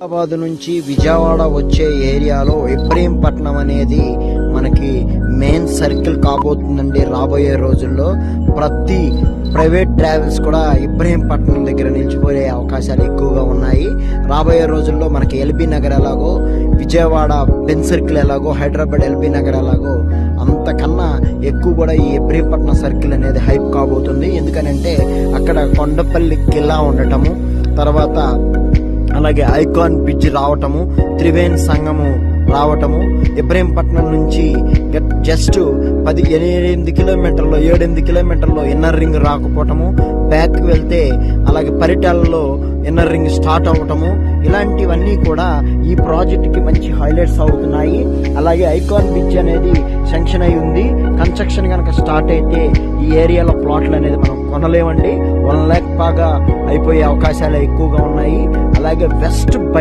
హైదరాబాద్ నుంచి విజయవాడ వచ్చే ఏరియాలో ఇబ్రహీంపట్నం అనేది మనకి మెయిన్ సర్కిల్ కాబోతుందండి. రాబోయే రోజుల్లో ప్రతి ప్రైవేట్ ట్రావెల్స్ కూడా ఇబ్రహీంపట్నం దగ్గర నిలిచిపోయే అవకాశాలు ఎక్కువగా ఉన్నాయి. రాబోయే రోజుల్లో మనకి ఎల్బీ నగర్ ఎలాగో, విజయవాడ బెన్ సర్కిల్ ఎలాగో, హైదరాబాద్ ఎల్బీ నగర్ ఎలాగో అంతకన్నా ఎక్కువ కూడా ఈ ఇబ్రహీంపట్నం సర్కిల్ అనేది హైప్ కాబోతుంది. ఎందుకనంటే అక్కడ కొండపల్లి కిల్లా ఉండటము, తర్వాత అలాగే ఐకాన్ బ్రిడ్జ్ రావటము, త్రివేణి సంగము రావటము, ఇబ్రహీంపట్నం నుంచి జస్ట్ 8 కిలోమీటర్లో ఇన్నర్ రింగ్ రాకపోవటము, బ్యాక్ వెళ్తే అలాగే పరిటాలలో ఇన్నర్ రింగ్ స్టార్ట్ అవ్వటము, ఇలాంటివన్నీ కూడా ఈ ప్రాజెక్ట్ కి మంచి హైలైట్స్ అవుతున్నాయి. అలాగే ఐకాన్ బ్రిడ్జ్ అనేది శాంక్షన్ అయి ఉంది. కన్స్ట్రక్షన్ కనుక స్టార్ట్ అయితే ఈ ఏరియాలో ప్లాట్లు అనేది మనం కొనలేమండి. 1 లక్ష బాగా అయిపోయే అవకాశాలు ఎక్కువగా ఉన్నాయి. అలాగే వెస్ట్